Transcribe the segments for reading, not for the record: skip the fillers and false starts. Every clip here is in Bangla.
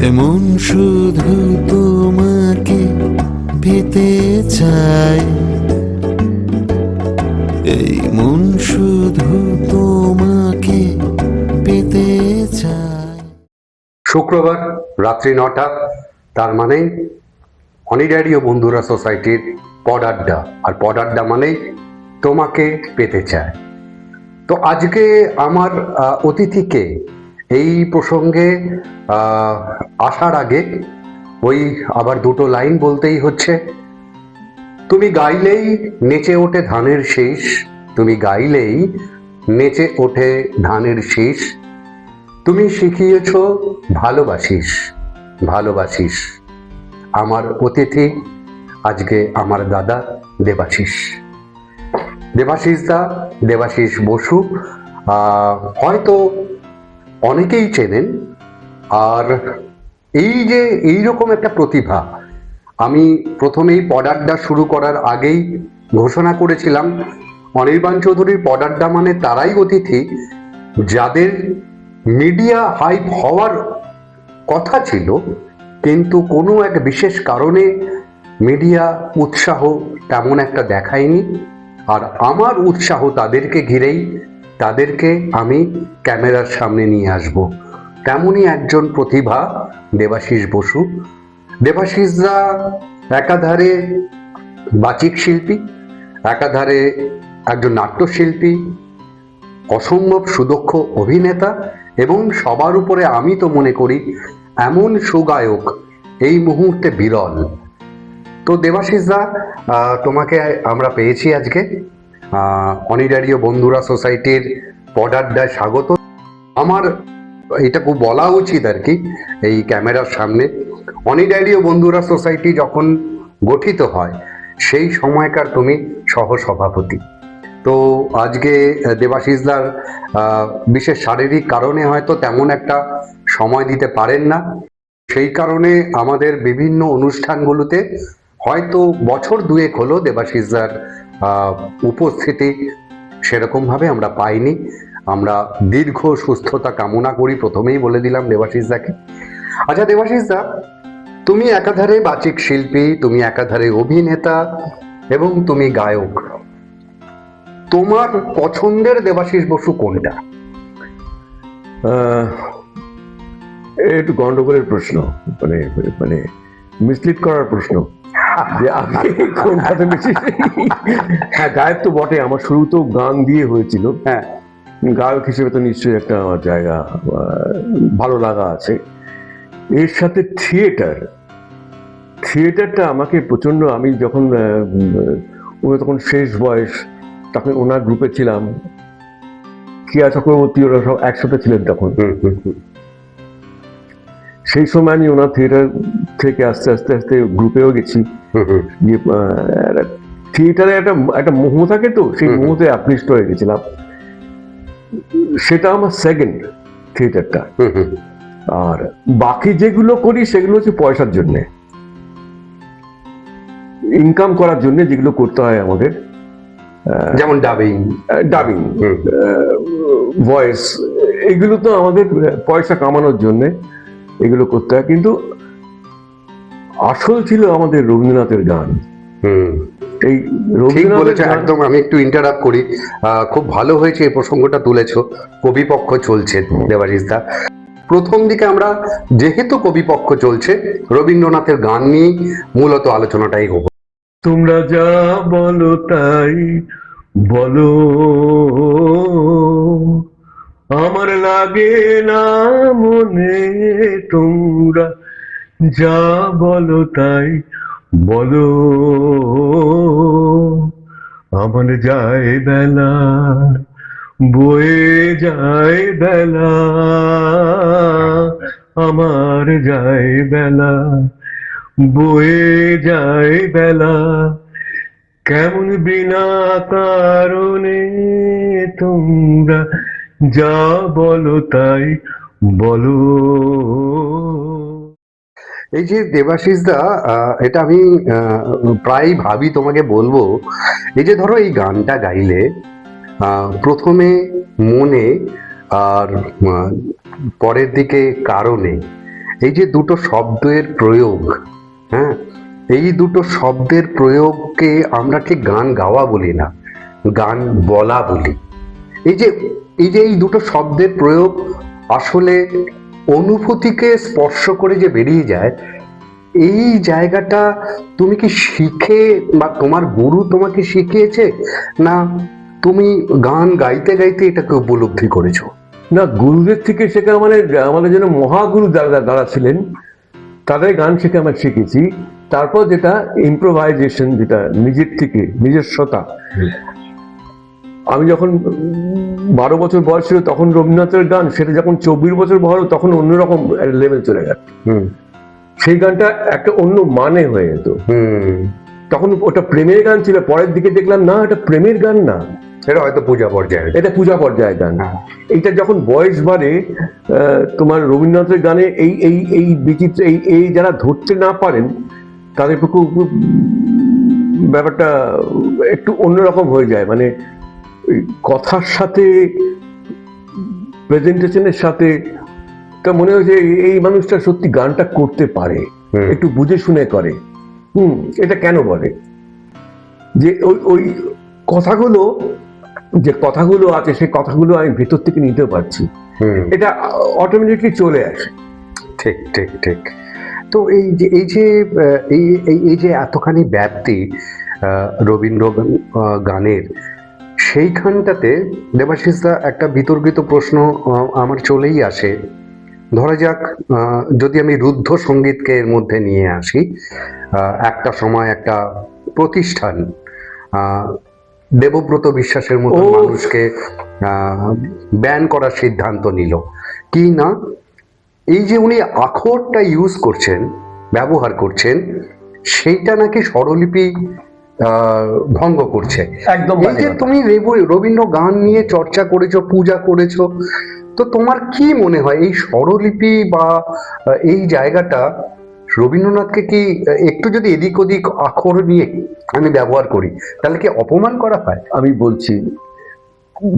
এমন শুধু তোমাকে পেতে চাই, এই মন শুধু তোমাকে পেতে চাই। শুক্রবার রাত্রি 9টা, তার মানে অনিডারি ও বন্ধুরা সোসাইটির পড আড্ডা, আর পড আড্ডা মানেই তোমাকে পেতে চায়। তো আজকে আমার অতিথিকে এই প্রসঙ্গে আসার আগে ওই আবার দুটো লাইন বলতেই হচ্ছে। তুমি গাইলেই নেচে ওঠে ধানের শীষ, তুমি গাইলেই নেচে ওঠে ধানের শীষ, তুমি শিখিয়েছ ভালোবাসিস, ভালোবাসিস। আমার অতিথি আজকে আমার দাদা দেবাশিস, দেবাশিস দা, দেবাশিস বসু। হয়তো অনেকেই চেনেন। আর এই যে এইরকম একটা প্রতিভা, আমি প্রথমেই পডাড্ডা শুরু করার আগেই ঘোষণা করেছিলাম, অনির্বাণ চৌধুরীর পডাড্ডা মানে তারাই অতিথি যাদের মিডিয়া হাইপ হওয়ার কথা ছিল, কিন্তু কোনো এক বিশেষ কারণে মিডিয়া উৎসাহ তেমন একটা দেখায়নি। আর আমার উৎসাহ তাদেরকে ঘিরেই, তাদেরকে আমি ক্যামেরার সামনে নিয়ে আসব। তেমনই একজন প্রতিভা দেবাশিস বসু। দেবাশিসদা একাধারে বাচিক শিল্পী, একাধারে একজন নাট্যশিল্পী, অসম্ভব সুদক্ষ অভিনেতা, এবং সবার উপরে আমি তো মনে করি এমন সুগায়ক এই মুহূর্তে বিরল। তো দেবাশিসদা, তোমাকে আমরা পেয়েছি আজকে অনিডারি ও বন্ধুরা সোসাইটির পড আড্ডায় স্বাগত। আমার এটাকে বলা উচিত আর কি এই ক্যামেরার সামনে, অনিডারি ও বন্ধুরা সোসাইটি যখন গঠিত হয় সেই সময়কার তুমি সহসভাপতি। তো আজকে দেবাশিসদার বিশেষ শারীরিক কারণে হয়তো তেমন একটা সময় দিতে পারেন না, সেই কারণে আমাদের বিভিন্ন অনুষ্ঠানগুলোতে হয়তো বছর দুয়েক হলো দেবাশিসদার উপস্থিতি সেরকমভাবে আমরা পাইনি। আমরা দীর্ঘ সুস্থতা কামনা করি, প্রথমেই বলে দিলাম দেবাশিসদাকে। আচ্ছা দেবাশিসদা, তুমি একাধারে বাচিক শিল্পী, তুমি একাধারে অভিনেতা এবং তুমি গায়ক। তোমার পছন্দের দেবাশিস বসু কোনটা? একটু গন্ডগোলের প্রশ্ন, মানে মানে মিসলিড করার প্রশ্ন যে আমি কোনটাতে বেশি। হ্যাঁ, গায়ক তো বটে, আমার শুরু তো গান দিয়ে হয়েছিল। হ্যাঁ, গায়ক হিসেবে তো নিশ্চয়ই একটা আমার জায়গা, ভালো লাগা আছে। এর সাথে থিয়েটারটা আমাকে প্রচন্ড, আমি যখন তখন শেষ বয়স, তখন ওনার গ্রুপে ছিলাম, কিয়া চক্রবর্তী, ওরা সব একসাথে ছিলেন তখন। সেই সময় আমি ওনার থিয়েটার থেকে আস্তে আস্তে আস্তে গ্রুপেও গেছি। থিয়েটারে একটা মোহ থাকে, তো সেই মোহতে আকৃষ্ট হয়ে গেছিলাম। সেটা আমার সেকেন্ড থিয়েটারটা। আর বাকি যেগুলো করি সেগুলো হচ্ছে পয়সার জন্যে, ইনকাম করার জন্য যেগুলো করতে হয় আমাদের, যেমন ডাবিং, ভয়েস, এগুলো তো আমাদের পয়সা কামানোর জন্য এগুলো করতে হয়। কিন্তু আসল ছিল আমাদের রবীন্দ্রনাথের গান। এই রবীন্দ্রনাথ একদম। আমি একটু ইন্টারাপ্ট করি, খুব ভালো হয়েছে এই প্রসঙ্গটা তুলেছো। কবিপক্ষ চলছে দেবাশিসদা, প্রথম দিকে আমরা যেহেতু কবিপক্ষ চলছে, রবীন্দ্রনাথের গান নিয়ে মূলত আলোচনাটাই হবো। তোমরা যা বলো তাই বলো, আমার লাগে না মনে, তোমরা যা বলো তাই বলো, আমার যায় বেলা, বয়ে যায় বেলা, আমার যায় বেলা, বয়ে যায় বেলা, কেমন বিনা কারণে তোমরা যা বলো তাই বলো। এই যে দেবাশিসদা, এটা আমি প্রায় ভাবি তোমাকে বলবো, এই যে ধরো এই গানটা গাইলে প্রথমে মনে আর পরের দিকে কারণে, এই যে দুটো শব্দের প্রয়োগ, হ্যাঁ, এই দুটো শব্দের প্রয়োগকে আমরা ঠিক গান গাওয়া বলি না, গান বলা বলি। এই দুটো শব্দের প্রয়োগ আসলে অনুভূতিকে স্পর্শ করে যে বেরিয়ে যায়, এই জায়গাটা তুমি কি শিখে বা তোমার গুরু তোমাকে শিখিয়েছে, না তুমি গান গাইতে গাইতে এটাকে উপলব্ধি করেছো? না, গুরুদের থেকে শেখা মানে আমাদের যেন মহাগুরু যারা ছিলেন তাদের গান শিখে আমরা শিখেছি। তারপর যেটা ইম্প্রোভাইজেশন, যেটা নিজের থেকে নিজস্বতা। আমি যখন 12 বছর বয়স ছিল তখন রবীন্দ্রনাথের গান, সেটা যখন 24 বছর বয়স হলো তখন অন্যরকম লেভেল চলে গেল। সেই গানটা একটা অন্য মানে হয়ে যেত। তখন ওটা প্রেমের গান ছিল, পরের দিকে দেখলাম না এটা প্রেমের গান না, এটা হয়তো পূজা পর্যায়ে, এটা পূজা পর্যায়ের গান। এইটা যখন বয়স বাড়ে, তোমার রবীন্দ্রনাথের গানে এই এই এই বিচিত্র এই যারা ধরতে না পারেন তাদের পক্ষে ব্যাপারটা একটু অন্যরকম হয়ে যায়। মানে কথার সাথে প্রেজেন্টেশনের সাথে তা মনে হয় যে এই মানুষটা সত্যি গানটা করতে পারে, একটু বুঝে শুনে করে। এটা কেন বলে যে ওই কথাগুলো, যে কথাগুলো আছে সেই কথাগুলো আমি ভেতর থেকে নিতে পারছি, এটা অটোমেটিকলি চলে আসে। ঠিক ঠিক ঠিক। তো এই যে এতখানি ব্যাপ্তি রবীন্দ্র গানের, সেইখানটাতে দেবাশিস দা একটা বিতর্কিত প্রশ্ন আমার চলেই আসে। ধরা যাক, যদি আমি রুদ্ধ সঙ্গীতকে এর মধ্যে নিয়ে আসি, একটা সময় একটা প্রতিষ্ঠান দেবব্রত বিশ্বাসের মতো মানুষকে ব্যান করার সিদ্ধান্ত নিল। কি না, এই যে উনি আখরটা ইউজ করছেন, ব্যবহার করছেন, সেইটা নাকি স্বরলিপি ভঙ্গ করছে। একদম। এই যে তুমি রবীন্দ্র গান নিয়ে চর্চা করেছো, পূজা করেছো, তো তোমার কি মনে হয় এই স্বরলিপি বা এই জায়গাটা রবীন্দ্রনাথকে কি একটু যদি এদিক ওদিক আখর নিয়ে আমি ব্যবহার করি তাহলে কি অপমান করা হয়? আমি বলছি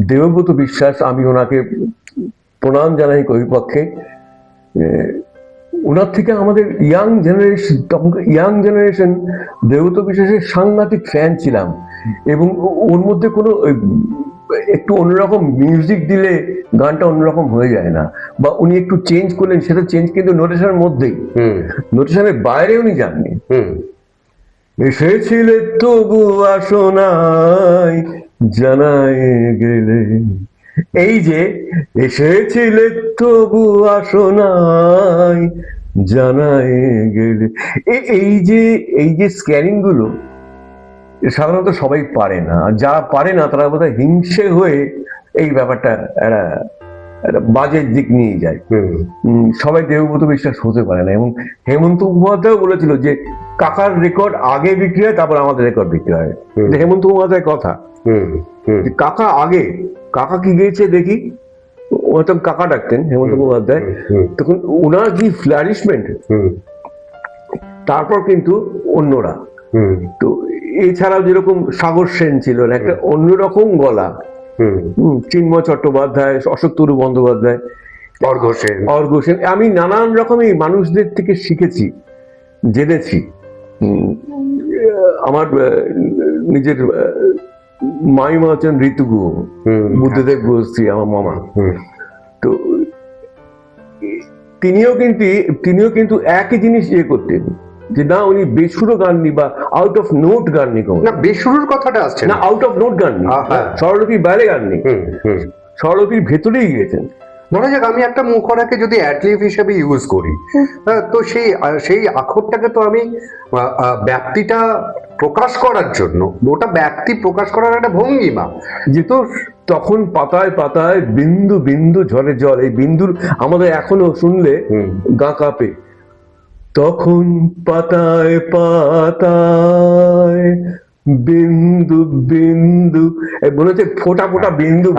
দেবব্রত বিশ্বাস, আমি ওনাকে প্রণাম জানাই কবিপক্ষে। ওনার থেকে আমাদের ইয়াং জেনারেশন দেবব্রত বিশ্বাসের সাংঘাতিক ফ্যান ছিলাম, এবং ওর মধ্যে কোনো একটু অন্যরকম মিউজিক দিলে গানটা অন্যরকম হয়ে যায় না, বা উনি একটু চেঞ্জ করলেন, সেটা চেঞ্জ কিন্তু নোটেশনের মধ্যেই, নোটেশনের বাইরে উনি যাননি। এসেছিলে তবু আসো নাই জানাই গেলে, এই যে এসেছিলে তবু আসো নাই জানাই গেলে, এই যে স্ক্যানিং গুলো সাধারণত সবাই পারে না। যারা পারে না তারা বোধহয় হিংসে হয়ে এই ব্যাপারটা একটা বাজে দিক নিয়ে যায়। সবাই দেবব্রত বিশ্বাস হতে পারে না। এবং হেমন্ত মুখোপাধ্যায় বলেছিল যে কাকার রেকর্ড আগে বিক্রি হয়, তারপর আমাদের রেকর্ড বিক্রি হয়। হেমন্ত মুখোপাধ্যায়ের কথা, কাকা আগে, কাকা কি গেয়েছে দেখি, হয়তো কাকা ডাকতেন হেমন্ত মুখোপাধ্যায়, তখন ওনার কি ফ্লারিশমেন্ট, তারপর কিন্তু অন্যরা। তো এছাড়াও যেরকম সাগর সেন ছিল একটা অন্যরকম গলা, চিন্ময় চট্টোপাধ্যায়, অশোক তরু বন্দ্যোপাধ্যায়, অর্ঘ সেন, আমি নানান রকমই মানুষদের থেকে শিখেছি, জেনেছি। আমার নিজের মাইমা হচ্ছেন ঋতুগুহ, বুদ্ধদেব গোস্বী আমার মামা। তো তিনিও কিন্তু একই জিনিস করতেন, যে না উনি বেসুরো গাননি বা আউট অফ নোট গাননি। না, বেসুরোর কথাটা আসছে না, আউট অফ নোট গাননি, স্বরলিপির বাইরে গাননি, স্বরলিপির ভেতরেই গিয়েছেন। ধরা যাক আমি একটা মুখরাকে যদি অ্যাডলিভ হিসেবে ইউজ করি, তো সেই আখরটাকে তো আমি ব্যক্তিটা প্রকাশ করার জন্য, ওটা ব্যক্তি প্রকাশ করার একটা ভঙ্গিমা, যেহেতু তখন পাতায় পাতায় বিন্দু বিন্দু ঝরে জল, এই বিন্দুর আমাদের এখনো শুনলে গা কাঁপে। তখন পাতায় পাতায় বিন্দু বিন্দু, মনে হচ্ছে ফোটা ফোটা বিন্দু।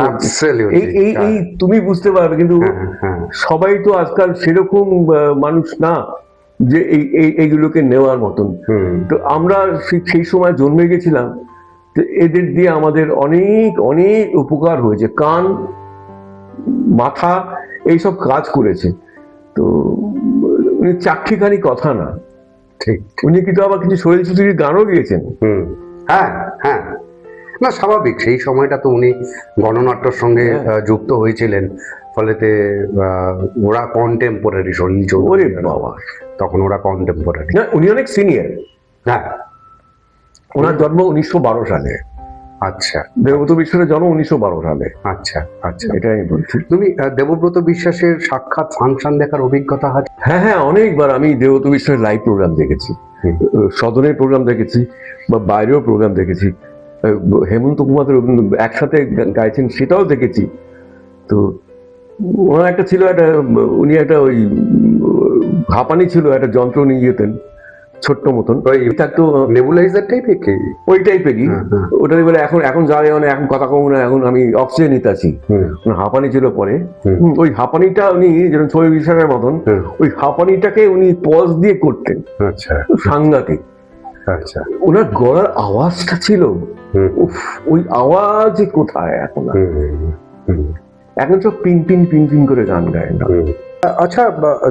এই তুমি বুঝতে পারবে, কিন্তু সবাই তো আজকাল সেরকম মানুষ না যে এইগুলোকে নেওয়ার মতন। তো আমরা সেই সময় জন্মে গেছিলাম, তো এদের দিয়ে আমাদের অনেক অনেক উপকার হয়েছে, কান মাথা এইসব কাজ করেছে। তো উনি চাক্ষিখানি কথা না, ঠিক। উনি কিন্তু আবার কিছু সোহেল চৌধুরীর গানও গিয়েছেন। হ্যাঁ হ্যাঁ, না স্বাভাবিক, সেই সময়টা তো উনি গণনাট্যর সঙ্গে হ্যাঁ। যুক্ত হয়েছিলেন, ফলেতে ওরা কন্টেম্পোরারি। ওরে বাবা, তখন ওরা কন্টেম্পোরারি। না উনি অনেক সিনিয়র। হ্যাঁ, ওনার জন্ম 1912 সালে, আচ্ছা দেবব্রত বিশ্বাসের জন্ম 1912 সালে। আচ্ছা আচ্ছা। এটাই আমি বলছি। তুমি দেবব্রত বিশ্বাসের সাক্ষাৎ ফাংশন দেখার অভিজ্ঞতা আছে? হ্যাঁ হ্যাঁ, অনেকবার আমি দেবব্রত বিশ্বাসের লাইভ প্রোগ্রাম দেখেছি, সদনের প্রোগ্রাম দেখেছি, বা বাইরেও প্রোগ্রাম দেখেছি। হেমন্ত কুমার একসাথে গাইছেন সেটাও দেখেছি। তো ওনার একটা ছিল, একটা উনি একটা ওই হাঁপানি ছিল, একটা যন্ত্র নিয়ে যেতেন ছোট্ট মতন, ওই থাকতো নেবুলাইজার টাইপের কি? ওই টাইপেরই। হ্যাঁ, হ্যাঁ। ওটাই বলে এখন যাওয়া মানে এখন কথা কম না, এখন আমি অক্সিজেন নিতে আছি। হাঁপানি ছিল পরে। ওই হাঁপানিটা উনি যেরকম ছবি বিশ্বাসের মতন, ওই হাঁপানিটাকে উনি পজ দিয়ে করতেন। আচ্ছা সাংঘাতিক। আচ্ছা। ওনার গলার আওয়াজটা ছিল, উফ, ওই আওয়াজ কোথায় এখন আর? এখন সব পিন পিন পিন পিন করে গান গায় না। আচ্ছা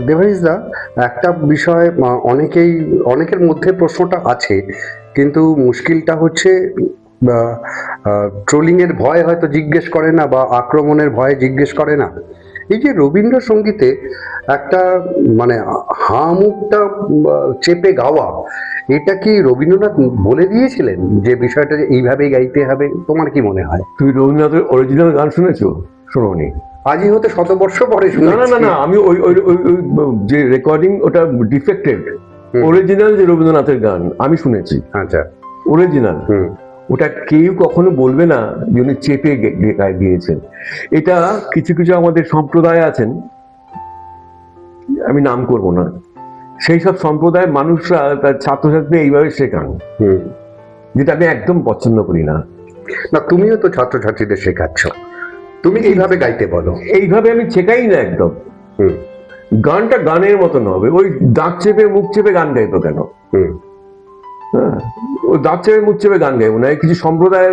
দেবাশিস দা, একটা বিষয় অনেকের মধ্যে প্রশ্নটা আছে, কিন্তু মুশকিলটা হচ্ছে ট্রোলিং এর ভয় হয়তো জিজ্ঞেস করে না, বা আক্রমণের ভয়ে জিজ্ঞেস করে না। এই যে রবীন্দ্রসঙ্গীতে একটা মানে মুখটা চেপে গাওয়া, এটা কি রবীন্দ্রনাথ বলে দিয়েছিলেন যে বিষয়টা এইভাবেই গাইতে হবে? তোমার কি মনে হয়? তুমি রবীন্দ্রনাথের অরিজিনাল গান শুনেছো? শোনোনি? আজই হতে 100 বর্ষ পরে না শুনেছি। না না না, আমি ওই ওই ওই ওই যে রেকর্ডিং ওটা ডিফেক্টেড। অরিজিনাল যে রবীন্দ্রনাথের গান আমি শুনেছি, আচ্ছা অরিজিনাল। ওটা কেউ কখনো বলবে না যে উনি চেপে গিয়েছেন। এটা কিছু কিছু আমাদের সম্প্রদায় আছেন, আমি নাম করব না, সেই সব সম্প্রদায়ের মানুষরা তার ছাত্রছাত্রী এইভাবে শেখান, যেটা আমি একদম পছন্দ করি না। না, তুমিও তো ছাত্রছাত্রীদের শেখাচ্ছ, তুমি এইভাবে গাইতে বলো। এইভাবে আমি শেখাই না একদম। গানটা গানের মতন হবে। ওই দাঁত চেপে মুখ চেপে গান গাইতো কেন? হ্যাঁ, ওই দাঁত চেপে মুখ চেপে গান গাইবো না। কিছু সম্প্রদায়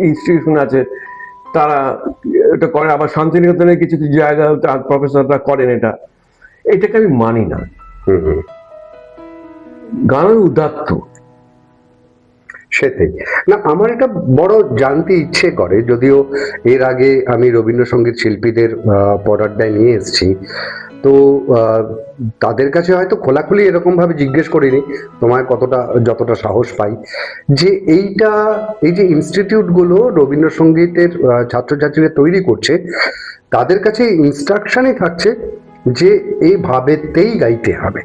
ইনস্টিটিউশন আছে, তারা এটা করে। আবার শান্তিনিকেতনের কিছু কিছু জায়গা প্রফেসররা করেন এটাকে আমি মানি না। গানের উদাত্ত সেটাই না, আমার এটা বড় জানতে ইচ্ছে করে, যদিও এর আগে আমি রবীন্দ্রসঙ্গীত শিল্পীদের পড়াড্ডায় নিয়ে এসেছি, তো তাদের কাছে হয়তো খোলাখুলি এরকম ভাবে জিজ্ঞেস করিনি, তোমায় যতটা সাহস পাই, যে এই যে ইনস্টিটিউট গুলো রবীন্দ্রসঙ্গীতের ছাত্রছাত্রীরা তৈরি করছে, তাদের কাছে ইনস্ট্রাকশনই থাকছে যে এই ভাবেতেই গাইতে হবে।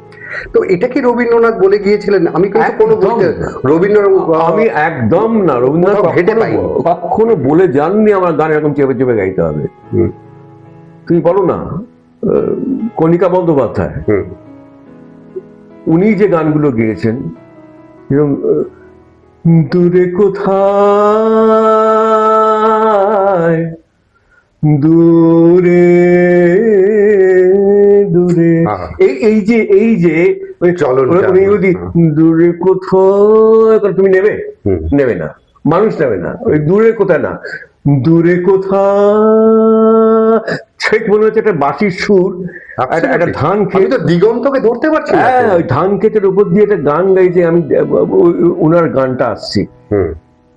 তো এটা কি রবীন্দ্রনাথ বলে গিয়েছিলেন? আমি কিন্তু কোনো বলতে আমি একদম না, রবীন্দ্রনাথ কখনো বলে যাননি আমার গান এরকম চেপে চেপে গাইতে হবে। তুমি বলো না কণিকা বন্দ্যোপাধ্যায়, উনি যে গানগুলো গেয়েছেন, দূরে কোথায় দূরে দূরে, এই যে দূরে কোথায়, তুমি নেবে না, মানুষ নেবে না। ওই দূরে কোথায় না, দূরে কোথায়, ঠিক মনে হচ্ছে একটা বাঁশির সুর, একটা ধান ক্ষেত, দিগন্তকে ধরতে পারছি। হ্যাঁ, ওই ধান ক্ষেতের উপর দিয়ে একটা গান গাইছে, আমি ওনার গানটা আসছি।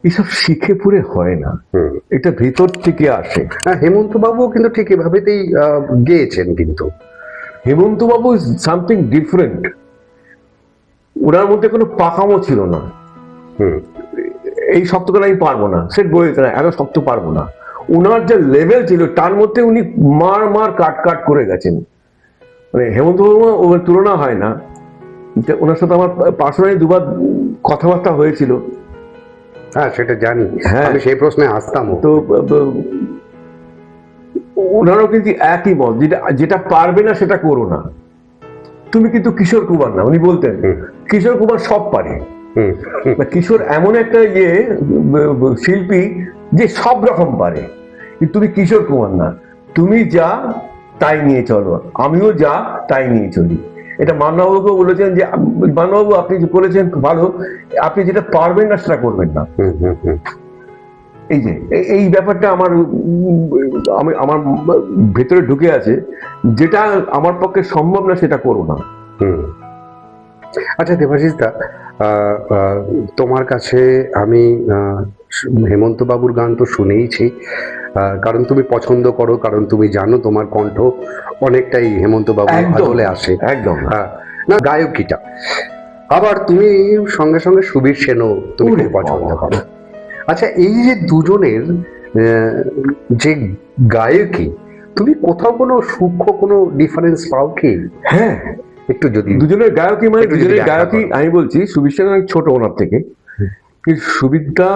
এসব শিখে পুরে হয় না, এটা ভেতর থেকে আসে। হেমন্ত বাবুও কিন্তু ঠিক এভাবেতেই গেয়েছেন, কিন্তু হেমন্ত বাবু ইজ সামথিং ডিফারেন্ট। ওনার মধ্যে কোনো পাকামো ছিল না। এই শক্তগুলো আমি পারবো না, সেট বলতে না, এত শক্ত পারবো না। ওনার যে লেভেল ছিল তার মধ্যে উনি মার কাট করে গেছেন। মানে হেমন্ত বাবু ওর তুলনা হয় না। ওনার সাথে আমার পার্সোনালি দুবার কথাবার্তা হয়েছিল। হ্যাঁ, সেটা জানি, আমি সেই প্রশ্নে আসতাম। তো ওনারও কিন্তু একই মত, যেটা পারবে না সেটা করো না। তুমি কিন্তু কিশোর কুমার না, উনি বলতেন কিশোর কুমার সব পারে। কিশোর এমন একটা শিল্পী যে সব রকম পারে, কিন্তু তুমি কিশোর কুমার না। তুমি যা তাই নিয়ে চলো, আমিও যা তাই নিয়ে চলি। এটা মান্নাবাবুকে বলেছেন যে মান্নাবাবু আপনি যে করেছেন ভালো, আপনি যেটা পারবেন না সেটা করবেন না। এই যে এই ব্যাপারটা আমার আমি আমার ভেতরে ঢুকে আছে, যেটা আমার পক্ষে সম্ভব না সেটা করো না। আচ্ছা দেবাশিস দা, তোমার কাছে আমি হেমন্ত বাবুর গান তো শুনেইছি, কারণ তুমি পছন্দ করো, কারণ তুমি জানো তোমার কণ্ঠ অনেকটাই হেমন্ত বাবুর আদলে আসে। একদম না গায়কিটা, আবার তুমি সঙ্গে সঙ্গে সুবীর সেনও তুমি খুব পছন্দ করো। আচ্ছা, এই যে দুজনের যে গায়কি, তুমি কোথাও কোনো সূক্ষ্ম কোনো ডিফারেন্স পাও কি? হ্যাঁ, একটু যদি দুজনের গায়কি মানে দুজনের গায়কি, আমি বলছি সুবীর সেন অনেক ছোট ওনার থেকে, কিন্তু সুবীরদা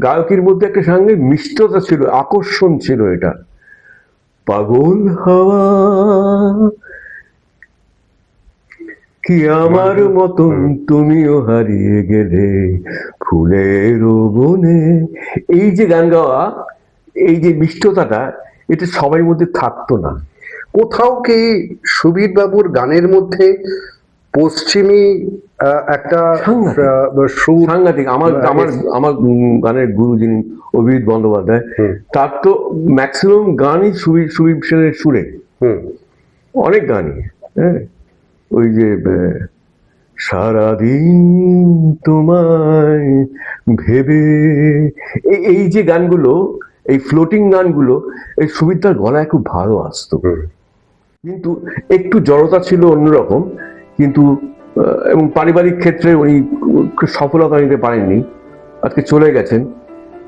গায়কির মধ্যে একটা সঙ্গে মিষ্টতা ছিল, আকর্ষণ ছিল। এটা পাগল হাওয়া কি আমার মতন তুমিও হারিয়ে গেলে ফুলের বনে, এই যে গান গাওয়া, এই যে মিষ্টতাটা, এটা সবার মধ্যে থাকতো না। কোথাও কি সুবীর বাবুর গানের মধ্যে পশ্চিমী একটা সুর? সাংঘাতিক। আমার আমার আমার গানের গুরু যিনি অভিজিৎ বন্দ্যোপাধ্যায়, তার তো ম্যাক্সিমাম গানই সুবীর সেনের সুরে, অনেক গানই। হ্যাঁ, ওই যে সারাদিন তোমায় ভেবে, এই যে গানগুলো, এই ফ্লোটিং গানগুলো, এই সুবিধার গলায় খুব ভালো আসতো, কিন্তু একটু জড়তা ছিল অন্যরকম। কিন্তু এবং পারিবারিক ক্ষেত্রে উনি সফলতা নিতে পারেননি, আজকে চলে গেছেন।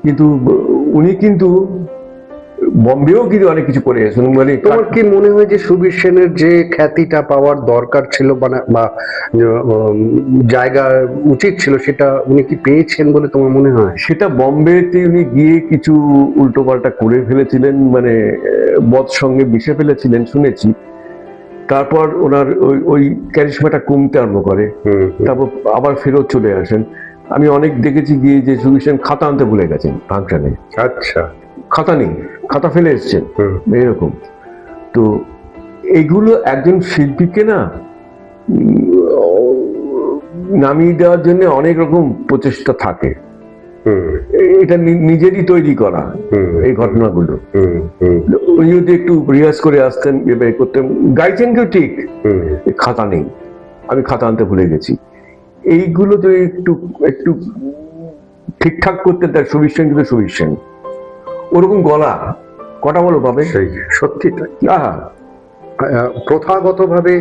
কিন্তু উনি কিন্তু বম্বেও কিন্তু অনেক কিছু করে গেছেন। মানে তোমার কি মনে হয় যে সুবীর সেনের যে খ্যাতিটা পাওয়ার দরকার ছিল বা জায়গা উচিত ছিল, সেটা উনি কি পেয়েছেন বলে তোমার মনে হয়? সেটা বম্বেতে উনি গিয়ে কিছু উল্টোপাল্টা করে ফেলেছিলেন, মানে মদ সঙ্গে মিশে ফেলেছিলেন শুনেছি। তারপর ওনার ওই ক্যারিশমাটা কমতে আরম্ভ করে, তারপর আবার ফেরত চলে আসেন। আমি অনেক দেখেছি গিয়ে যে সুবীর সেন খাতা আনতে ভুলে গেছেন ফাংশনে। আচ্ছা, খাতা নেই, খাতা ফেলে এসছেন, এরকম। তো এইগুলো একজন শিল্পীকে না নামিয়ে দেওয়ার জন্য অনেক রকম প্রচেষ্টা থাকে, এটা নিজেরই তৈরি করা এই ঘটনাগুলো। উনি যদি একটু রিহার্স করে আসতেন, করতেন, গাইছেন কেউ ঠিক, খাতা নেই, আমি খাতা আনতে ভুলে গেছি, এইগুলো তো একটু একটু ঠিকঠাক করতে তার সুবীর সেন, কিন্তু সুবীর সেন ওরকম গলা কটা বলো পাবে? সত্যি তাই। প্রথাগতভাবে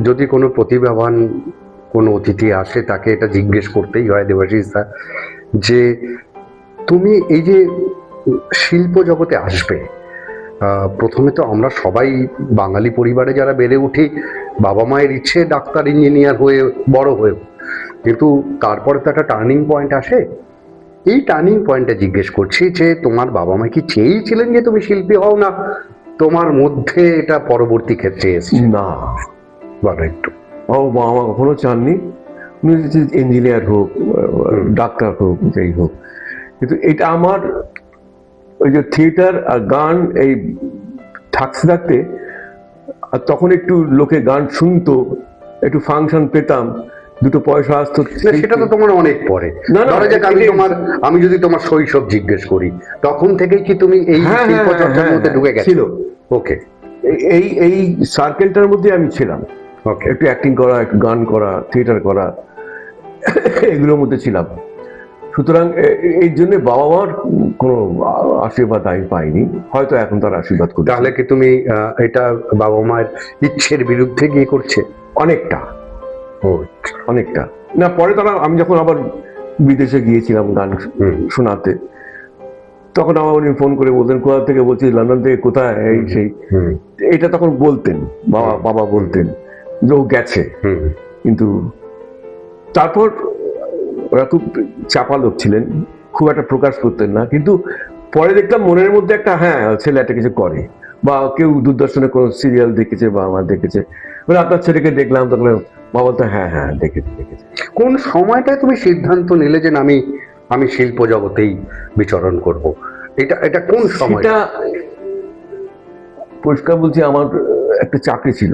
যদি কোনো প্রতিভাবান কোনো অতিথি আসে, তাকে এটা জিজ্ঞেস করতেই হয় দেবাশিস দা, যে তুমি এই যে শিল্প জগতে আসবে, প্রথমে তো আমরা সবাই বাঙালি পরিবারে যারা বেড়ে উঠি, বাবা মায়ের ইচ্ছে ডাক্তার ইঞ্জিনিয়ার হয়ে বড় হয়ে, কিন্তু তারপরে তো একটা টার্নিং পয়েন্ট আসে। এই টার্নিং পয়েন্টে জিজ্ঞেস করছি যে তোমার বাবা মা কি চেয়েছিলেন যে তুমি শিল্পী হও, না তোমার মধ্যে এটা পরবর্তী ক্ষেত্রে এসেছে? না, বলো একটু। ও বাবা কখনো চাননি উনি ইঞ্জিনিয়ার হোক, ডাক্তার হোক, যাই হোক। কিন্তু এটা আমার ওই যে থিয়েটার আর গান এই থাকতে থাকতে, আর তখন একটু লোকে গান শুনতো, একটু ফাংশন পেতাম, দুটো পয়সা আসতো। সেটা তো তোমার অনেক পরে। আমি যদি তোমার শৈশব জিজ্ঞেস করি, তখন থেকেই কি তুমি এই শিল্প চর্চার মধ্যে ঢুকে গেছিল? ওকে, এই এই সার্কেলটার মধ্যে আমি ছিলাম। একটু অ্যাক্টিং করা, একটু গান করা, থিয়েটার করা, এগুলোর মধ্যে ছিলাম। সুতরাং এই জন্য বাবা মার কোনো আশীর্বাদ আমি পাইনি, হয়তো এখন তার আশীর্বাদ করি। তাহলে কি তুমি এটা বাবা মায়ের ইচ্ছের বিরুদ্ধে গিয়ে করছে? অনেকটা, অনেকটা না। পরে তারা, আমি যখন আবার বিদেশে গিয়েছিলাম গান শোনাতে, তখন আমার উনি ফোন করে বলতেন, কোথা থেকে বলছি, লন্ডন থেকে, কোথায়, এই সেই, এটা তখন বলতেন, বাবা বলতেন যে ও গেছে। কিন্তু তারপর ওরা খুব চাপা লোক ছিলেন, খুব একটা প্রকাশ করতেন না। কিন্তু পরে দেখলাম মনের মধ্যে একটা, হ্যাঁ ছেলে একটা কিছু করে, বা কেউ দূরদর্শনে কোনো সিরিয়াল দেখেছে বা আমার দেখেছে, মানে আপনার ছেলেকে দেখলাম, তখন বাবা তো হ্যাঁ হ্যাঁ দেখেছে। কোন সময়টায় তুমি সিদ্ধান্ত নিলে যে আমি শিল্প জগতেই বিচরণ করব? এটা কোন সময়টা? পরিষ্কার বলছি, আমার একটা চাকরি ছিল,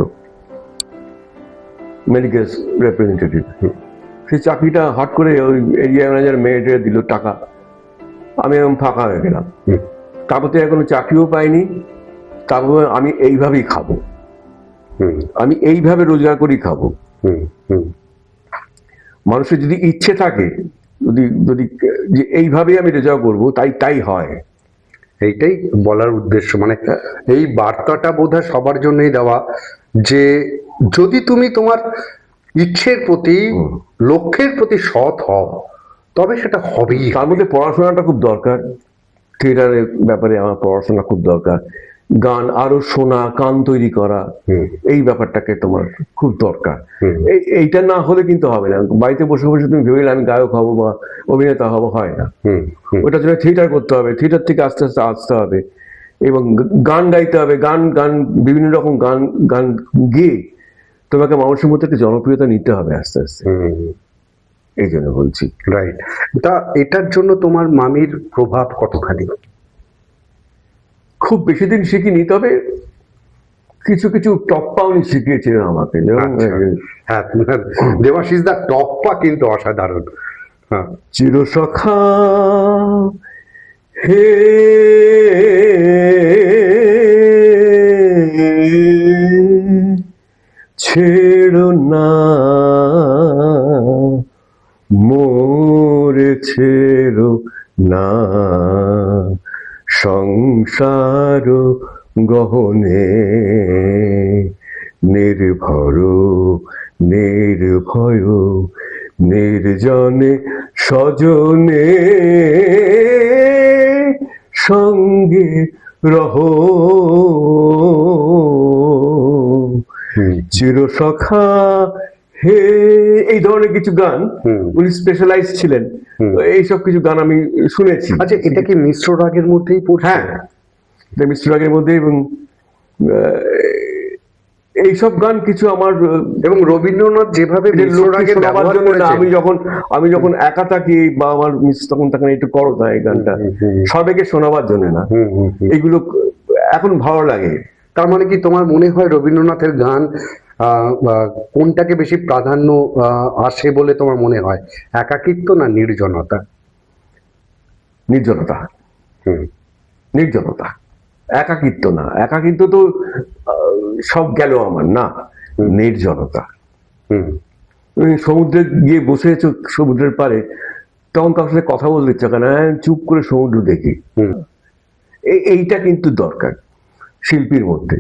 মেডিকেল রিপ্রেজেন্টেটিভ। সেই চাকরিটা হট করে ওই এরিয়া ম্যানেজার মেয়েটা দিল টাকা, আমি এরকম ফাঁকা হয়ে গেলাম। তারপরে এখনো চাকরিও পাইনি, তারপর আমি এইভাবেই খাবো, আমি এইভাবে রোজগার করেই খাবো। মানুষের যদি ইচ্ছে থাকে, যদি যদি যে এইভাবেই আমি রোজগার করবো, তাই হয়। এইটাই বলার উদ্দেশ্য, মানে এই বার্তাটা বোধহয় সবার জন্যই দেওয়া, যে যদি তুমি তোমার ইচ্ছের প্রতি, লক্ষ্যের প্রতি সৎ হও, তবে সেটা হবেই। তার মধ্যে পড়াশোনাটা খুব দরকার, থিয়েটারের ব্যাপারে আমার পড়াশোনা খুব দরকার, গান আরো শোনা, গান তৈরি করা, এই ব্যাপারটাকে তোমার খুব দরকার। এইটা না হলে কিন্তু হবে না। বাড়িতে বসে বসে তুমি ভেবে আমি গায়ক হবো বা অভিনেতা হবো, হয় না। ওটার জন্য থিয়েটার করতে হবে, থিয়েটার থেকে আস্তে আস্তে আসতে হবে, এবং গান গাইতে হবে, গান গান বিভিন্ন রকম গান গান গেয়ে তোমাকে মানুষের মধ্যে একটা জনপ্রিয়তা নিতে হবে আস্তে আস্তে। এই জন্য বলছি। রাইট। তা এটার জন্য তোমার মামির প্রভাব কতখানি? খুব বেশি দিন শিখিনি, তবে কিছু কিছু টপ্পা উনি শিখিয়েছিলেন আমাকে। হ্যাঁ, দেবাশিস দা টপ্পা কিন্তু অসাধারণ। হ্যাঁ, চিরসখা হে ছেড়ো না মোরে, ছেড়ো না সংসার গহনে, নির্ভর নির্ভয় নির্জনে স্বজনে সঙ্গে রহো, চিরসখা হে। এই ধরনের কিছু গান উনি স্পেশালাইজ ছিলেন, এইসব কিছু গান আমি শুনেছি। আচ্ছা, এটা কি মিশ্র রাগের মধ্যেই পড়ছে? হ্যাঁ, এটা মিশ্র রাগের মধ্যে, এবং এইসব গান কিছু আমার, এবং রবীন্দ্রনাথ যেভাবে মিশ্র রাগের ব্যবহার করেছেন, আমি যখন একা থাকি বা আমার মিস তখন তখন একটু করো না এই গানটা, সবাইকে শোনাবার জন্য না, এগুলো এখন ভালো লাগে। তার মানে কি তোমার মনে হয় রবীন্দ্রনাথের গান কোনটাকে বেশি প্রাধান্য আসে বলে তোমার মনে হয়? একাকিত্ব না নির্জনতা? নির্জনতা। নির্জনতা, একাকিত্ব না। একাকিত্ব তো সব গেল আমার, না, নির্জনতা। সমুদ্রে গিয়ে বসে আছো সমুদ্রের পাড়ে, তখন কারোর সাথে কথা বলতে ইচ্ছা করে না, চুপ করে সমুদ্র দেখি। এইটা কিন্তু দরকার শিল্পীর মধ্যে।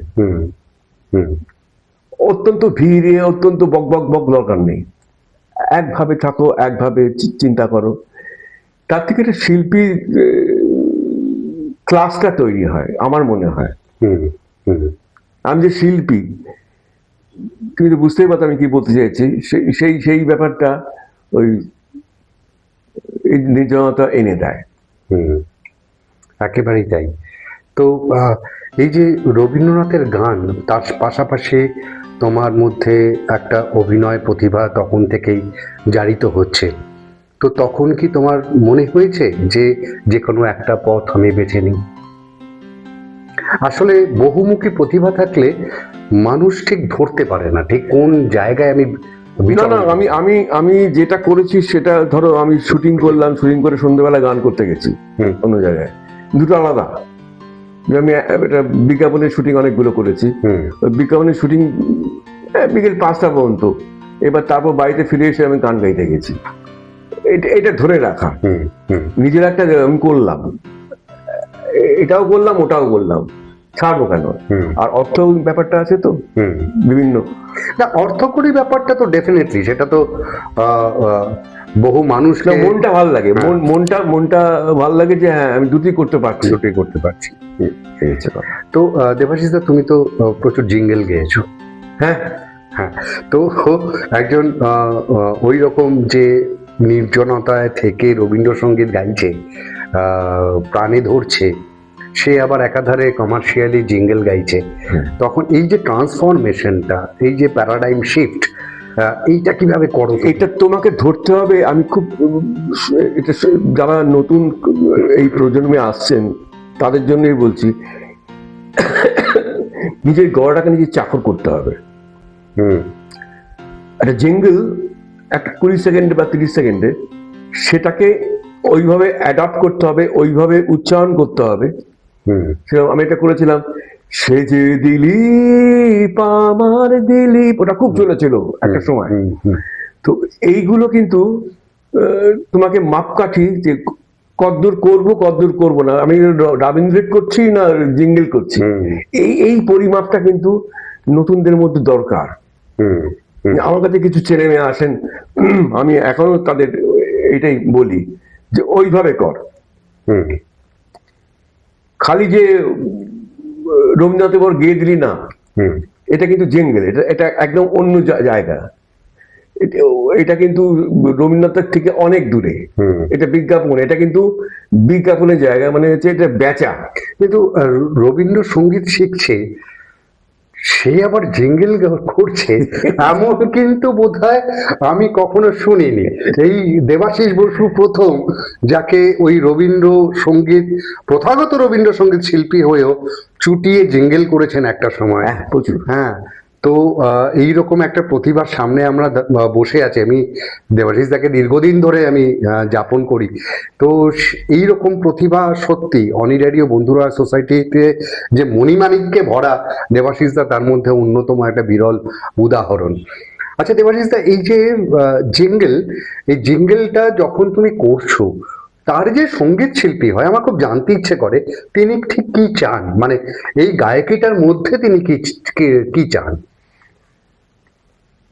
অত্যন্ত ভিড়ে, অত্যন্ত বক বক বক দরকার নেই। একভাবে থাকো, একভাবে চিন্তা করো, তার থেকে একটা শিল্পী ক্লাসটা তৈরি হয় আমার মনে হয়। আমি যে শিল্পী, তুমি তো বুঝতেই পারতো আমি কি বলতে চাইছি। সেই ব্যাপারটা ওই নির্জনতা এনে দেয়। একেবারেই তাই। তো এই যে রবীন্দ্রনাথের গান, তার পাশাপাশি তোমার মধ্যে একটা অভিনয় প্রতিভা তখন থেকেই জারিত হচ্ছে, তো তখন কি তোমার মনে হয়েছে যে কোনো একটা পথ আমি বেছে নিই? আসলে বহুমুখী প্রতিভা থাকলে মানুষ ঠিক ধরতে পারে না ঠিক কোন জায়গায় আমি। না, আমি যেটা করেছি সেটা, ধরো আমি শুটিং করলাম, শুটিং করে সন্ধ্যেবেলা গান করতে গেছি অন্য জায়গায়, দুটো আলাদা। আমি এটা বিজ্ঞাপনের শুটিং অনেকগুলো করেছি, বিজ্ঞাপনের শুটিং বিকেল 5টা পর্যন্ত, এবার তারপর বাড়িতে ফিরে এসে আমি গান গাইতে গেছি। এটা ধরে রাখা, নিজের একটা আমি করলাম, এটাও করলাম ওটাও করলাম, ছাড়বো কেন? আর অর্থ ব্যাপারটা আছে তো বিভিন্ন, না অর্থকরী ব্যাপারটা তো ডেফিনেটলি, সেটা তো বহু মানুষ, মনটা ভালো লাগে, মনটা ভালো লাগে যে হ্যাঁ আমি দুটোই করতে পারছি। তো দেবাশিস দা, তুমি তো প্রচুর জিঙ্গেল গেয়েছো। হ্যাঁ, তো একজন ওই রকম যে নির্জনতায় থেকে রবীন্দ্রসঙ্গীত গাইছে, প্রাণে ধরছে, সে আবার একাধারে কমার্শিয়ালি জিঙ্গেল গাইছে, তখন এই যে ট্রান্সফরমেশনটা, এই যে প্যারাডাইম শিফট, এইটা কিভাবে করো? এটা তোমাকে ধরতে হবে। আমি খুব, এটা যারা নতুন এই প্রজন্মে আসছেন তাদের জন্যই বলছি, নিজের গলাটাকে নিজে চাকর করতে হবে। হুম একটা জিঙ্গল একটা 20 সেকেন্ডে বা 30 সেকেন্ডে সেটাকে ওইভাবে অ্যাডাপ্ট করতে হবে, ওইভাবে উচ্চারণ করতে হবে। হুম সেরকম আমি এটা করেছিলাম, সে যে দিলীপ আমার দিলীপ, ওটা খুব চলেছিল একটা সময়। হুম হুম তো এইগুলো কিন্তু তোমাকে মাপকাঠি যে কদ্দূর করব কদ্দূর করব না, আমি রবীন্দ্রিক করছি না জিঙ্গল করছি, এই পরিমাপটা কিন্তু নতুনদের মধ্যে দরকার। হুম আমার কাছে কিছু ছেলে মেয়ে আসেন, আমি এখনো তাদের এটাই বলি যে ওইভাবে কর। হুম খালি যে রবীন্দ্রনাথের পর গেয়ে দিলি না, হুম এটা কিন্তু জেঙ্গেল, এটা এটা একদম অন্য জায়গা। এটা কিন্তু রবীন্দ্রনাথের থেকে অনেক দূরে। হুম এটা বিজ্ঞাপন, এটা কিন্তু বিজ্ঞাপনের জায়গা, মানে হচ্ছে এটা বেচা। কিন্তু রবীন্দ্রসঙ্গীত শিখছে, সে আবার জিঙ্গেল করছে এমন কিন্তু বোধহয় আমি কখনো শুনিনি। এই দেবাশিস বসু প্রথম যাকে ওই রবীন্দ্রসঙ্গীত, প্রথাগত রবীন্দ্রসঙ্গীত শিল্পী হয়েও চুটিয়ে জিঙ্গেল করেছেন একটা সময়। হ্যাঁ, প্রচুর। হ্যাঁ, তো এইরকম একটা প্রতিভার সামনে আমরা বসে আছি। আমি দেবাশিস দাকে দীর্ঘদিন ধরে আমি যাপন করি। তো এইরকম প্রতিভা সত্যি অনিডারিও বন্ধুরা সোসাইটিতে যে মণিমাণিক্যে ভরা দেবাশিস দা তার মধ্যে অন্যতম একটা বিরল উদাহরণ। আচ্ছা দেবাশিস দা, এই যে জিঙ্গেল, এই জিঙ্গেলটা যখন তুমি করছো, তার যে সঙ্গীত শিল্পী হয়, আমার খুব জানতে ইচ্ছে করে তিনি ঠিক কি চান, মানে এই গায়কিটার মধ্যে তিনি কি চান?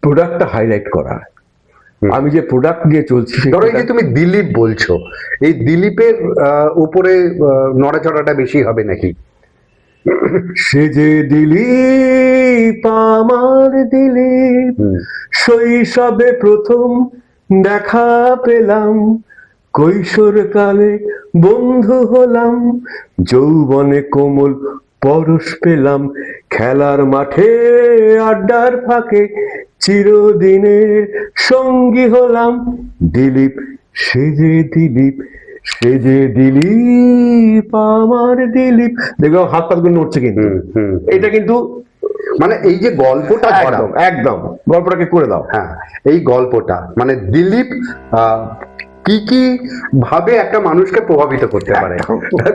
প্রোডাক্টটা হাইলাইট করা। আমি যে প্রোডাক্ট নিয়ে চলছি, ধরো এই যে তুমি দিলীপ বলছো, এই দিলীপের উপরে নড়াচড়াটা বেশি হবে নাকি? সে যে দিলীপ আমার দিলীপ, শৈশবে প্রথম দেখা পেলাম, কৈশোর কালে বন্ধু হলাম, যৌবনে কোমল পরশ পেলাম, খেলার মাঠে আড্ডার ফাঁকে চিরদিনের সঙ্গী হলাম, দিলীপ সে যে দিলীপ, সে যে দিলীপ আমার দিলীপ। দেখো হাত পাতগুলো নড়ছে কিন্তু, এটা কিন্তু মানে এই যে গল্পটা একদম একদম গল্পটাকে করে দাও। হ্যাঁ, এই গল্পটা মানে দিলীপ কি কি ভাবে একটা মানুষকে প্রভাবিত করতে পারে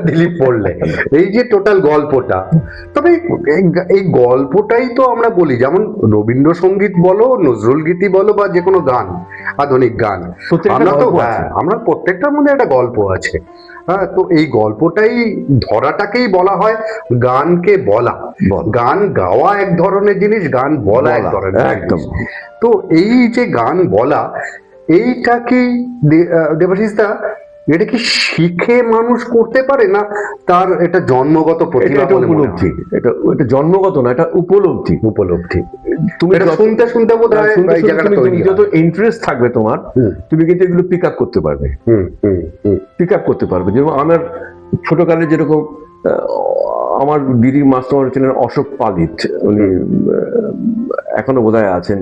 দিলীপ পড়লে, এই যে টোটাল গল্পটা। তবে এই গল্পটাই তো আমরা বলি, যেমন রবীন্দ্রসঙ্গীত বলো, নজরুল গীতি বলো, বা যে কোনো গান, আধুনিক গান, আমরা তো আমরা প্রত্যেকটার মধ্যে একটা গল্প আছে। হ্যাঁ, তো এই গল্পটাই ধরাটাকেই বলা হয় গানকে বলা। গান গাওয়া এক ধরনের জিনিস, গান বলা এক ধরনের একদম। তো এই যে গান বলা, এইটা কি দেবাশিস দা, এটা কি শিখে মানুষ করতে পারে, না তার এটা জন্মগত প্রতিভা? উপলব্ধি, এটা জন্মগত না, এটা উপলব্ধি। উপলব্ধি। তুমি শুনতে শুনতে বোধহয় যত ইন্টারেস্ট থাকবে তোমার, তুমি কিন্তু এগুলো পিক আপ করতে পারবে। পিক আপ করতে পারবে। যেমন আমার ছোটকালে যেরকম আমার দিদির মাস্টার ছিলেন অশোক পালিত, উনি এখনো বোধহয় আছেন,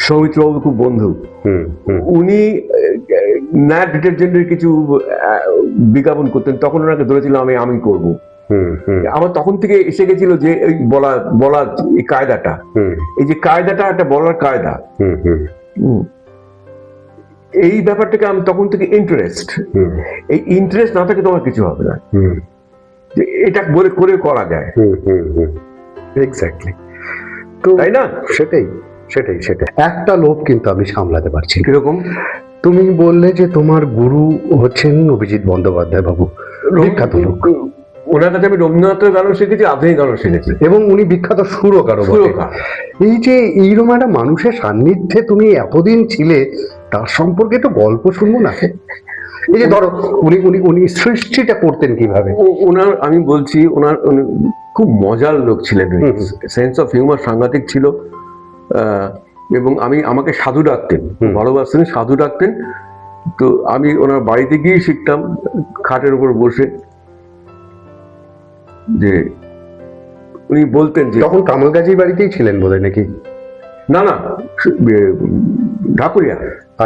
সৌমিত্রবাবু খুব বন্ধু। উনি ন্যাট ডিটারজেন্টের কিছু বিজ্ঞাপন করতেন, তখন ওনাকে ধরেছিলাম আমি করব। আমার তখন থেকে এসে গেছিল যে এই বলার এই কায়দাটা, এই যে কায়দাটা একটা বলার কায়দা, এই ব্যাপারটাকে আমি তখন থেকে ইন্টারেস্ট, এই ইন্টারেস্ট না থাকে তোমার কিছু হবে না, যে এটা বলে করে করা যায়। এক্স্যাক্টলি, তো তাই না? সেটাই সেটাই সেটাই একটা লোভ কিন্তু আমি সামলাতে পারছি। কিরকম? তুমি বললে যে তোমার গুরু হচ্ছেন অভিজিৎ বন্দ্যোপাধ্যায় বাবু, বিখ্যাত লোক। ওনার কাছে আমি রবীন্দ্রনাথের গানও শিখেছি, আধুনিক গানও শিখেছি, এবং উনি বিখ্যাত সুরকারও। এই যে এইরকম একটা মানুষের সান্নিধ্যে তুমি এতদিন ছিলে, তার সম্পর্কে তো গল্প শুনবো না? এই যে ধরো উনি উনি উনি সৃষ্টিটা করতেন কিভাবে? ওনার আমি বলছি, ওনার খুব মজার লোক ছিলেন, সেন্স অফ হিউমার সাংঘাতিক ছিল। এবং আমাকে সাধু ডাকতেন, ভালোবাসতেন, সাধু ডাকতেন। তো আমি ওনার বাড়িতে গিয়ে শিখতাম, খাটের উপর বসে। যে উনি বলতেন যে, তখন কামালগাজীর বাড়িতেই ছিলেন বোধহয় নাকি? না না, ঢাকুরিয়া।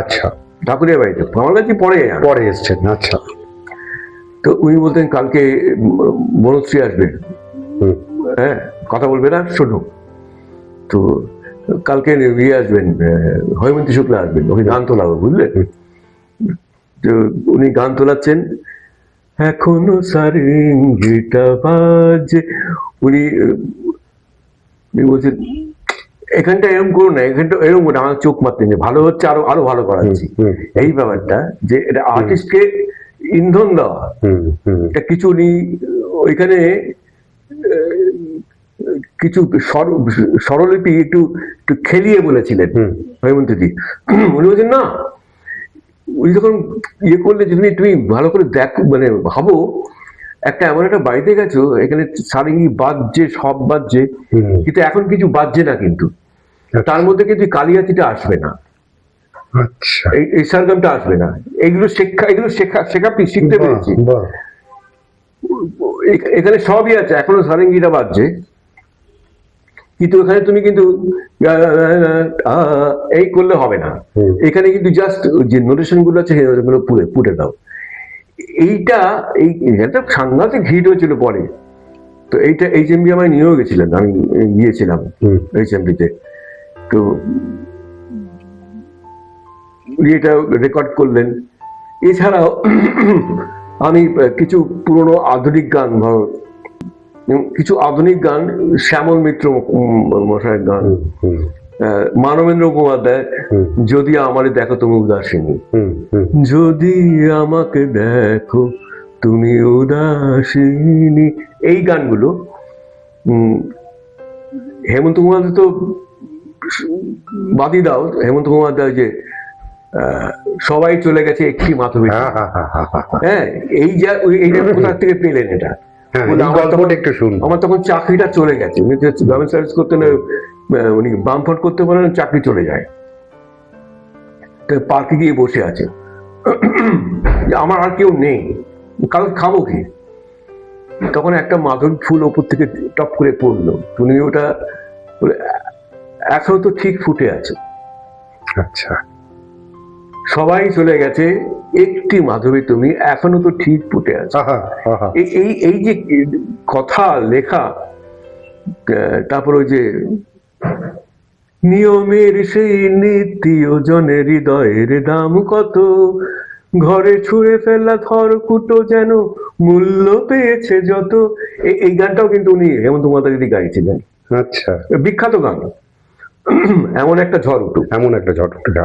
আচ্ছা, ঢাকুরিয়া বাড়িতে, কামালগাজী পরে এসছেন। আচ্ছা। তো উনি বলতেন কালকে বনশ্রী আসবে, হ্যাঁ, কথা বলবে না, শোনো। তো কালকে ইয়ে আসবেন, হৈমন্তী শুক্লা আসবেন, ওকে গান তোলাবো, বুঝলে? তো উনি গান তোলাচ্ছেন, এখনো সারেঙ্গিটা বাজে। উনি বলছেন এখানটা এরকম করো না, এখানটা এরকম করো, আমার চোখ মারতেন যে ভালো হচ্ছে, আরো আরো ভালো করাচ্ছি। এই ব্যাপারটা যে এটা আর্টিস্টকে ইন্ধন দেওয়া, এটা কিছু উনি ওইখানে কিছু স্বরলিপি একটু একটু খেলিয়ে বলেছিলেন হৈমন্তীজি। উনি বলছেন না, উনি যখন ইয়ে করলে, যদি তুমি ভালো করে দেখো, মানে ভাবো, একটা এমন একটা বাড়িতে গেছো, এখানে সারেঙ্গি বাজছে, সব বাজছে, কিন্তু এখন কিছু বাজছে না, কিন্তু তার মধ্যে কিন্তু কালিয়াতিটা আসবে না, আচ্ছা, এই সারগামটা আসবে না। এগুলো শেখা শিখতে পেরেছি। এখানে সবই আছে, এখনো সারেঙ্গিটা বাজছে, কিন্তু এখানে তুমি কিন্তু এই করলে হবে না। এখানে কিন্তু জাস্ট যে নোটেশন গুলো আছে সেগুলো পুড়ে দাও। এইটা একটা সাংঘাতিক হিট হয়েছিল পরে। তো এইটা HMV আমায় নিয়েও গেছিলেন, আমি গিয়েছিলাম HMV-তে। তো এটা রেকর্ড করলেন। এছাড়াও আমি কিছু পুরনো আধুনিক গান, কিছু আধুনিক গান, শ্যামল মিত্র মশাইয়ের গান, মানবেন্দ্র মুখোপাধ্যায়, যদি আমারে দেখো তুমি উদাসিনী, যদি আমাকে দেখো তুমি উদাসিনী, এই গানগুলো হেমন্ত মুখোপাধ্যায় তো বাদি দাও, হেমন্ত মুখোপাধ্যায় যে সবাই চলে গেছে একটি মাধবী, হ্যাঁ, এইটা কোথা থেকে পেলেন এটা? আমার তখন চাকরিটা চলে গেছে, উনি গভর্নমেন্ট সার্ভিস করতেন, উনি বামফ্রন্ট করতে পারেন, চাকরি চলে যায়। পার্কে গিয়ে বসে আছে, আমার আর কেউ নেই, কাল খাবো কি? তখন একটা মাধবী ফুল ওপর থেকে টপ করে পড়লো, তুমি ওটা এখনো তো ঠিক ফুটে আছে। আচ্ছা, সবাই চলে গেছে, একটি মাধবী তুমি এখনো তো ঠিক ফুটে আছে। এই যে কথা লেখা, তারপর ওই যে নিয়মের সেই নীতি ওজনের হৃদয়ের দাম কত, ঘরে ছুঁড়ে ফেলা খড়কুটো যেন মূল্য পেয়েছে যত, এই গানটাও কিন্তু উনি হেমন্ত মুখোপাধ্যায় গাইছিলেন। আচ্ছা, বিখ্যাত গান, এমন একটা ঝড় উঠুক, এমন একটা ঝড় উঠুক।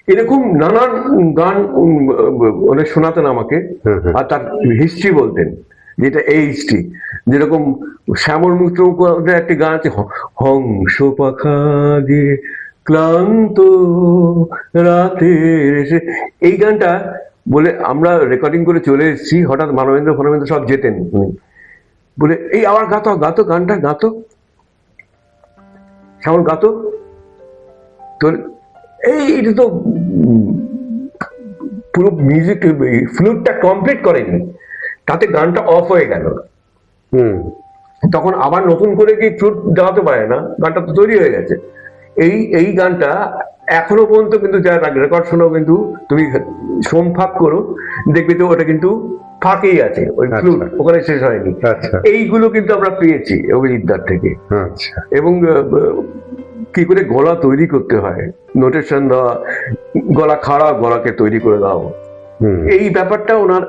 এরকম নানান গান উনি শোনাতেন আমাকে, আর তার হিস্ট্রি বলতেন, যেটা এই হিস্ট্রি। যেরকম শ্যামল মিত্র একটি গান আছে, হংস পাখা দিয়ে ক্লান্ত রাতের এসে, এই গানটা বলে আমরা রেকর্ডিং করে চলে এসেছি, হঠাৎ মানবেন্দ্র সব যেতেন, বলে এই আবার গাতো গানটা গাতো, শ্যামল গাতো। তো এইটা তো পুরো মিউজিক ফ্লুটটা কমপ্লিট করেনি, তাতে গানটা অফ হয়ে গেল। তখন আবার নতুন করে কি ফ্লুট দেওয়াতে পারে না, গানটা তো তৈরি হয়ে গেছে। এই গানটা এখনো পর্যন্ত কিন্তু যারা রেকর্ড শোনো, কিন্তু তুমি সোমফাক করো, দেখবে তো ওটা কিন্তু ফাঁকেই আছে, ওই ফ্লুট ওখানে শেষ হয়নি। এইগুলো কিন্তু আমরা পেয়েছি অভিজিৎদার থেকে। এবং কি করে গলা তৈরি করতে হয়, নোটেশন দেওয়া, গলা খারাপ, গলাকে তৈরি করে দাও, এই ব্যাপারটা ওনার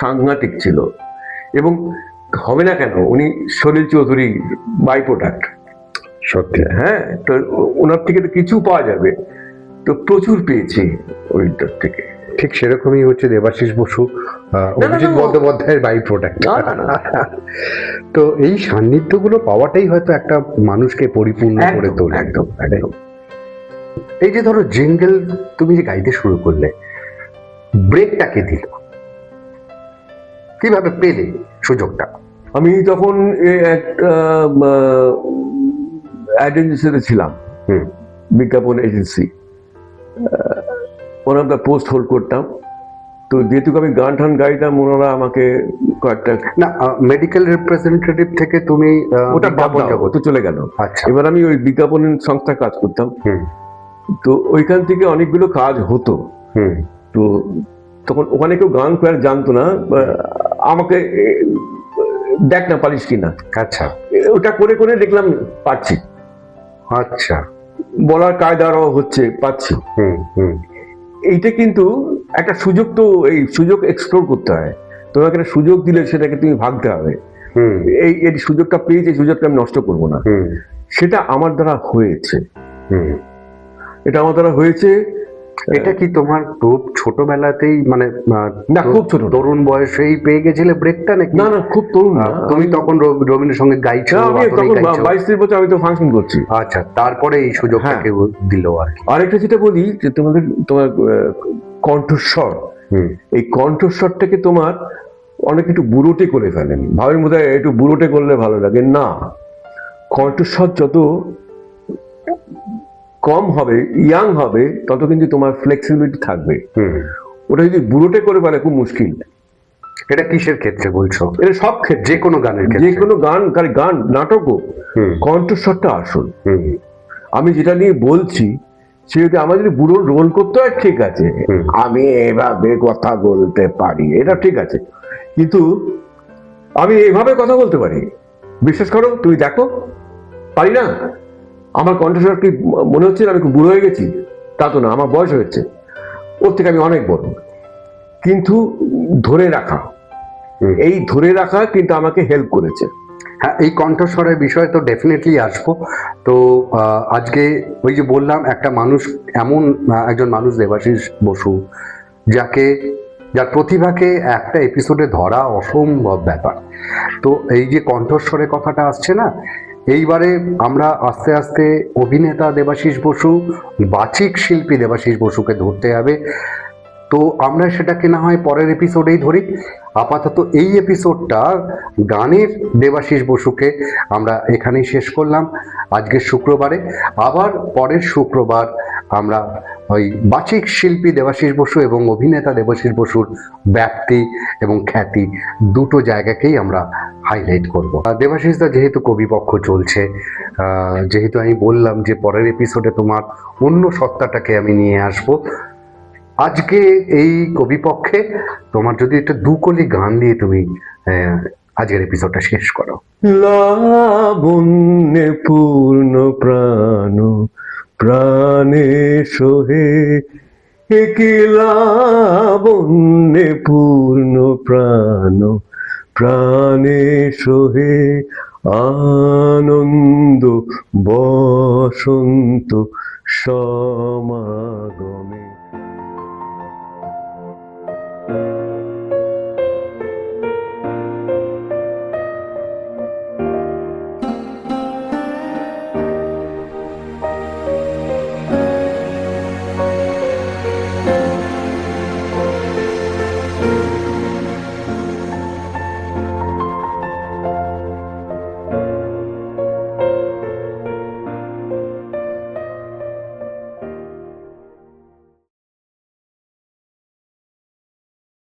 সাংঘাতিক ছিল। এবং হবে না কেন, উনি সলিল চৌধুরী বাই প্রোডাক্ট, সত্যি। হ্যাঁ, তো ওনার থেকে তো কিছু পাওয়া যাবে, তো প্রচুর পেয়েছি ওইটার থেকে। ঠিক সেরকমই হচ্ছে দেবাশিস বসু, অভিজিৎ বন্দ্যোপাধ্যায়ের বাই প্রোডাক্ট। তো এই সান্নিধ্যগুলো পাওয়াটাই হয়তো একটা মানুষকে পরিপূর্ণ করে তোলে। একদম। এই যে ধরো জিঙ্গেল তুমি যে গাইতে শুরু করলে, ব্রেকটাকে দিল, কিভাবে পেলে সুযোগটা? আমি তখন একটা এজেন্সিতে ছিলাম, বিজ্ঞাপন এজেন্সি, ওনার পোস্ট হোল্ড করতাম। তো যেহেতু আমি গান টান গাইতাম, ওনারা আমাকে কয়েকটা, না, মেডিকেল রিপ্রেজেন্টেটিভ থেকে তুমি ওটা তো চলে গেল। আচ্ছা, এবার আমি ওই বিজ্ঞাপন সংস্থায় কাজ করতাম, তো ওইখান থেকে অনেকগুলো কাজ হতো। তো তখন ওখানে কেউ গান জানতো না, আমাকে দেখ না পারিস কিনা। আচ্ছা, ওটা করে করে দেখলাম পারছি, আচ্ছা। বলার কায়দারও হচ্ছে, পাচ্ছি। হুম হুম এইটা কিন্তু একটা সুযোগ, তো এই সুযোগ এক্সপ্লোর করতে হয়। তোমাকে একটা সুযোগ দিলে সেটাকে তুমি ভাবতে হবে, হুম এই সুযোগটা পেয়েছি, সুযোগটা আমি নষ্ট করবো না। হুম সেটা আমার দ্বারা হয়েছে, হুম। এটা আমার দ্বারা হয়েছে। এটা কি তোমার খুব ছোটবেলাতেই মানে না, খুব ছোট না। তরুণ বয়সেই পেয়ে গেছিলে ব্রেকটা নাকি? না না, খুব তরুণ না। তুমি তখন রবীন্দ্রসঙ্গীত গাইছো, না, আমি আদরেই তখন গাইছো? 22-23 বছর আমি তো ফাংশন করছি। আচ্ছা, তারপরে এই সুযোগটা হ্যাঁ। কেউ দিল আর কি। আরেকটা যেটা বলি, যে তোমার কণ্ঠস্বর, হুম এই কণ্ঠস্বরটাকে তোমার অনেক একটু বুড়োটে করে ফেলেন, ভাবেন বোধ হয় একটু বুড়োটে করলে ভালো লাগে। না, কণ্ঠস্বর যত কম হবে, ইয়াং হবে, তত কিন্তু তোমার ফ্লেক্সিবিলিটি থাকবে। হুম। ওটা যদি বুড়োটে করে ফেলে খুব মুশকিল। এটা কিসের ক্ষেত্রে বলছো? এটা সব ক্ষেত্রে, যে কোনো গানের যে ক্ষেত্রে? কোনো গান, গান নাটকও, হুম কণ্ঠস্বরটা আসল। হুম আমি যেটা নিয়ে বলছি, সে যদি আমার যদি বুড়ো রোল করতে হয়, ঠিক আছে, হুম। আমি এভাবে কথা বলতে পারি, এটা ঠিক আছে, কিন্তু আমি এভাবে কথা বলতে পারি, বিশ্বাস করো, তুমি দেখো, পারি না। আমার কণ্ঠস্বর কি মনে হচ্ছে না আমি খুব বুড়ো হয়ে গেছি? তা তো না, আমার বয়স হয়েছে, ওর থেকে আমি অনেক বড়। কিন্তু ধরে রাখা, হুম। এই ধরে রাখা কিন্তু আমাকে হেল্প করেছে। হ্যাঁ, এই কণ্ঠস্বরের বিষয়ে তো ডেফিনেটলি আসবো। তো আজকে ওই যে বললাম, একটা মানুষ, এমন একজন মানুষ দেবাশিস বসু, যার প্রতিভাকে একটা এপিসোডে ধরা অসম্ভব ব্যাপার। তো এই যে কণ্ঠস্বরের কথাটা আসছে না, এইবারে আমরা আস্তে আস্তে অভিনেতা দেবাশিস বসু, বাচিক শিল্পী দেবাশিস বসুকে ধরতে হবে। তো আমরা সেটাকে না হয় পরের এপিসোডেই ধরি। আপাতত এই এপিসোডটা গানের দেবাশিস বসুকে আমরা এখানেই শেষ করলাম আজকের শুক্রবারে। আবার পরের শুক্রবার আমরা ওই বাচিক শিল্পী দেবাশিস বসু এবং অভিনেতা দেবাশিস বসুর ব্যাপ্তি এবং খ্যাতি দুটো জায়গাকেই আমরা হাইলাইট করব। দেবাশিস দা, যেহেতু কবিপক্ষ চলছে, যেহেতু আমি বললাম যে পরের এপিসোডে তোমার অন্য সত্তাটাকে আমি নিয়ে আসবো, আজকে এই কবিপক্ষে তোমার যদি একটা দুকলি গান দিয়ে তুমি আজকের এপিসোডটা শেষ করো। লাবণ্যে পূর্ণ প্রাণ, প্রাণে সোহে, কি লাবণ্যে পূর্ণ প্রাণ, প্রাণে সোহে, আনন্দ বসন্ত সমাগমে।